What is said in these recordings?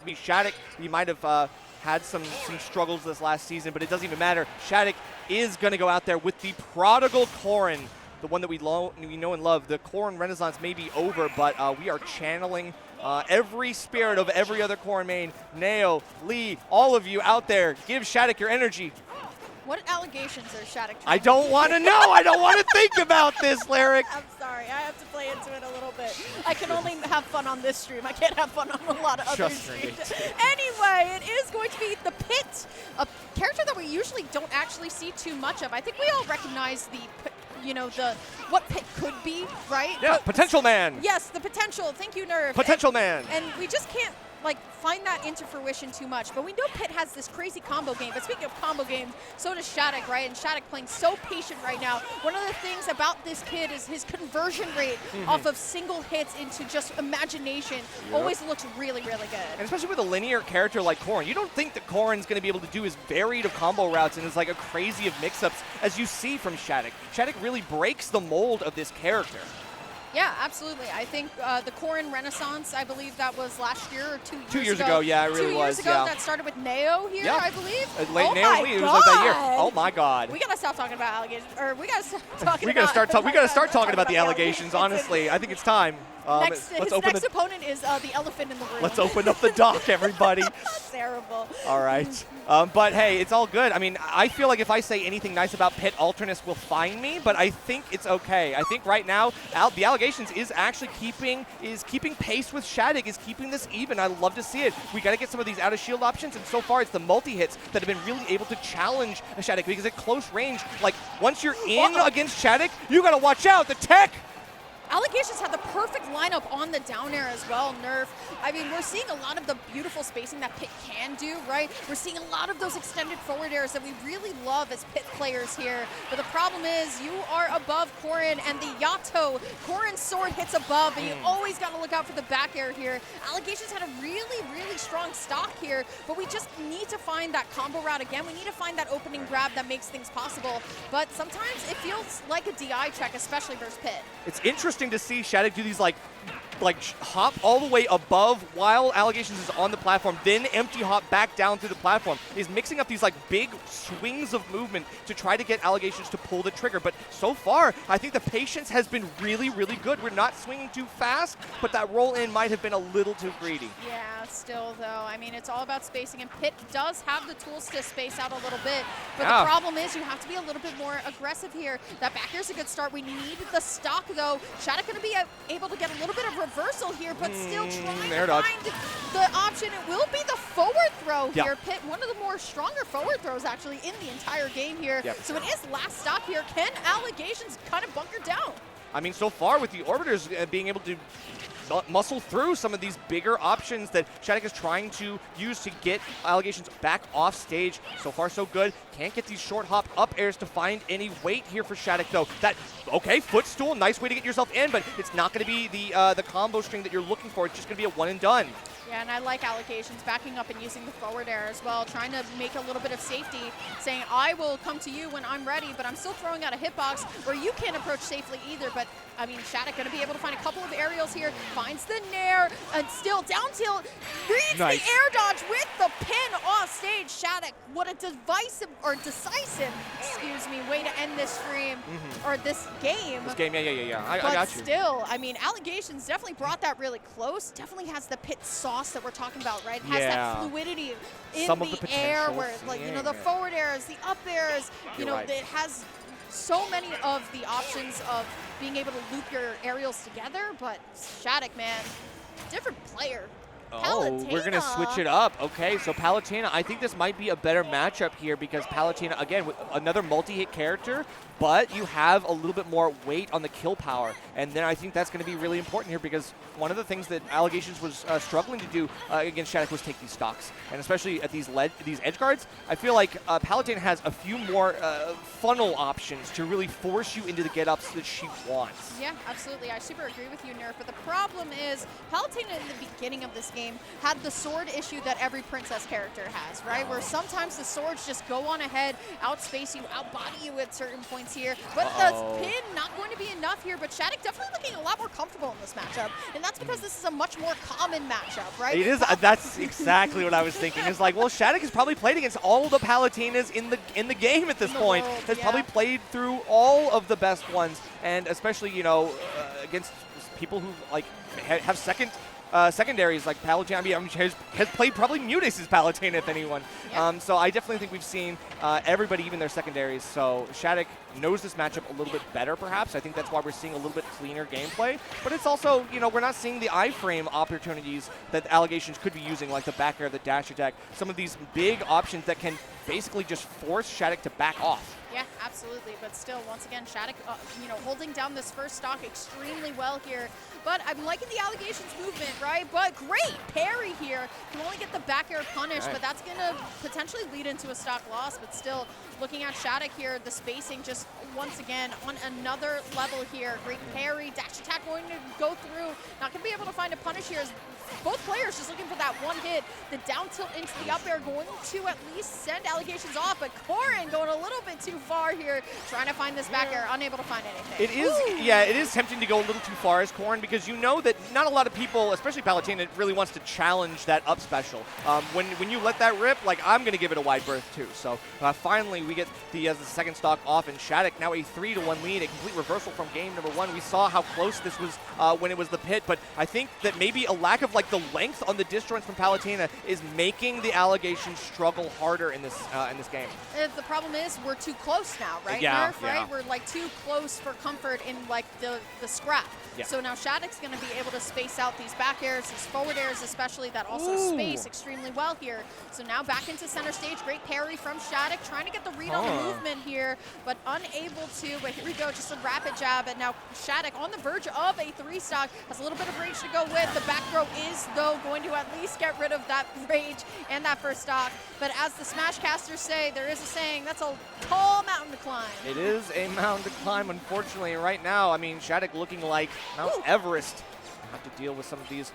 be SHADIC. He might have had some struggles this last season, but it doesn't even matter. SHADIC is going to go out there with the prodigal Corrin, the one that we know and love. The Corrin Renaissance may be over, but we are channeling every spirit of every other Corrin main. Nao, Lee, all of you out there, give SHADIC your energy. What allegations are SHADIC trying I don't want to know. I don't want to think about this, Lyric. I'm sorry. I have to play into it a little bit. I can only have fun on this stream. I can't have fun on a lot of other streams. Anyway, it is going to be the Pit, a character that we usually don't actually see too much of. I think we all recognize what Pit could be, right? Yeah, potential man. Yes, the potential. Thank you, Nerve. Potential man. And we just can't find that into fruition too much. But we know Pit has this crazy combo game. But speaking of combo games, so does SHADIC, right? And SHADIC playing so patient right now. One of the things about this kid is his conversion rate off of single hits into just imagination always looks really, really good. And especially with a linear character like Corrin, you don't think that Corrin's going to be able to do as varied of combo routes and as like a crazy of mix-ups as you see from SHADIC. SHADIC really breaks the mold of this character. Yeah, absolutely. I think the Corrin Renaissance, I believe that was last year or 2 years ago. 2 years ago, yeah, it really was. 2 years ago, that started with Nao here, I believe. Late Nao, it was like that year. Oh my God. We gotta stop talking about allegations, or we gotta stop talking we gotta start talking about the allegations. Honestly, I think it's time. His next opponent is the elephant in the room. Let's open up the dock, everybody. Terrible. All right. But hey, it's all good. I mean, I feel like if I say anything nice about Pit, Alternus will find me, but I think it's okay. I think right now, the allegations is actually keeping pace with SHADIC, is keeping this even. I love to see it. We got to get some of these out of shield options, and so far it's the multi-hits that have been really able to challenge SHADIC, because at close range, like once you're in against SHADIC, you got to watch out. The tech. Allegations had the perfect lineup on the down air as well, Nerf. I mean, we're seeing a lot of the beautiful spacing that Pit can do, right? We're seeing a lot of those extended forward airs that we really love as Pit players here. But the problem is you are above Corrin, and the Yato, Corrin's sword hits above, and you always got to look out for the back air here. Allegations had a really, really strong stock here, but we just need to find that combo route again. We need to find that opening grab that makes things possible. But sometimes it feels like a DI check, especially versus Pit. It's interesting to see SHADIC do these like hop all the way above while Allegations is on the platform, then empty hop back down through the platform. He's mixing up these like big swings of movement to try to get Allegations to pull the trigger. But so far, I think the patience has been really, really good. We're not swinging too fast, but that roll in might have been a little too greedy. Yeah, still though, I mean, it's all about spacing, and Pit does have the tools to space out a little bit. But the problem is you have to be a little bit more aggressive here. That back air's a good start. We need the stock though. SHADIC going to be able to get a little bit of reversal here, but still trying to find the option. It will be the forward throw here. Pit, one of the more stronger forward throws actually in the entire game here. So it is last stock here. Can Allegations kind of bunker down? I mean, so far with the Orbiters being able to muscle through some of these bigger options that SHADIC is trying to use to get Allegations back off stage. So far, so good. Can't get these short hop up airs to find any weight here for SHADIC, though. Okay, footstool, nice way to get yourself in, but it's not going to be the combo string that you're looking for. It's just going to be a one and done. Yeah, and I like Allegations backing up and using the forward air as well, trying to make a little bit of safety, saying, I will come to you when I'm ready, but I'm still throwing out a hitbox where you can't approach safely either. But, I mean, SHADIC going to be able to find a couple of aerials here, finds the nair, and still down tilt, reads the air dodge with the pin off stage. SHADIC, what a decisive way to end this stream, or this game. This game, yeah. I got you. But still, I mean, Allegations definitely brought that really close, definitely has the Pit sauce that we're talking about, right? It has that fluidity in the air where, like, you know, the forward airs, the up airs, you know, it has so many of the options of being able to loop your aerials together, but SHADIC, man, different player. Palutena. We're going to switch it up. Okay, so Palutena, I think this might be a better matchup here because Palutena, again, with another multi-hit character, but you have a little bit more weight on the kill power. And then I think that's going to be really important here because one of the things that Allegations was struggling to do against SHADIC was take these stocks. And especially at these edge guards, I feel like Palutena has a few more funnel options to really force you into the get-ups that she wants. Yeah, absolutely. I super agree with you, Nerf. But the problem is Palutena in the beginning of this game had the sword issue that every princess character has, right? Where sometimes the swords just go on ahead, outspace you, outbody you at certain points here. But the pin not going to be enough here, but SHADIC definitely looking a lot more comfortable in this matchup. And that's because this is a much more common matchup, right? It is. That's exactly what I was thinking. It's like, well, SHADIC has probably played against all the Palutenas in the game at this point. Has probably played through all of the best ones, and especially, you know, against people who like have secondaries like Palutena. I mean, has played probably Mutis's Palutena, if anyone. Yeah. So I definitely think we've seen everybody, even their secondaries. So SHADIC knows this matchup a little bit better, perhaps. I think that's why we're seeing a little bit cleaner gameplay. But it's also, you know, we're not seeing the iframe opportunities that the Allegations could be using, like the back air, the dash attack, some of these big options that can basically just force SHADIC to back off. Yeah, absolutely. But still, once again, SHADIC, you know, holding down this first stock extremely well here. But I'm liking the Allegations movement, right? But great parry here. Can only get the back air punished, but that's going to potentially lead into a stock loss. But still, looking at SHADIC here, the spacing just once again on another level here. Great parry, dash attack going to go through. Not going to be able to find a punish here. As both players just looking for that one hit. The down tilt into the up air going to at least send Allegations off. But Corrin going a little bit too far here, trying to find this back air, unable to find anything. It is, yeah, it is tempting to go a little too far as Corrin, because you know that not a lot of people, especially Palutena, really wants to challenge that up special. When you let that rip, like, I'm going to give it a wide berth too. So finally we get the second stock off, and SHADIC now a 3-1 lead, a complete reversal from game number 1. We saw how close this was when it was the pit, but I think that maybe a lack of like the length on the disjoints from Palutena is making the Allegations struggle harder in this game. The problem is we're too close now, right, Yeah, Nerf? Right? We're like too close for comfort in like the scrap. Yeah. So now SHADIC's going to be able to space out these back airs, these forward airs especially, that also space extremely well here. So now back into center stage. Great parry from SHADIC, trying to get the read on the movement here, but unable to. But here we go, just a rapid jab, and now SHADIC on the verge of a 3-stock. Has a little bit of rage to go with. The back throw is, though, going to at least get rid of that rage and that first stock. But as the Smash casters say, there is a saying, that's a tall mountain to climb. It is a mountain to climb, unfortunately, right now. I mean, SHADIC looking like Mount Everest. Have to deal with some of these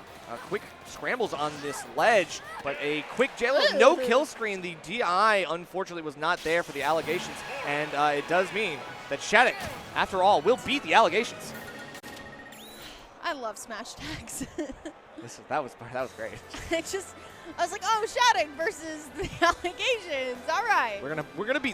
quick scrambles on this ledge, but a quick no kill screen. The DI, unfortunately, was not there for the Allegations, and it does mean that SHADIC, after all, will beat the Allegations. I love Smash tags. That was great. It's just, I was like, oh, SHADIC versus the Allegations. All right. We're gonna beat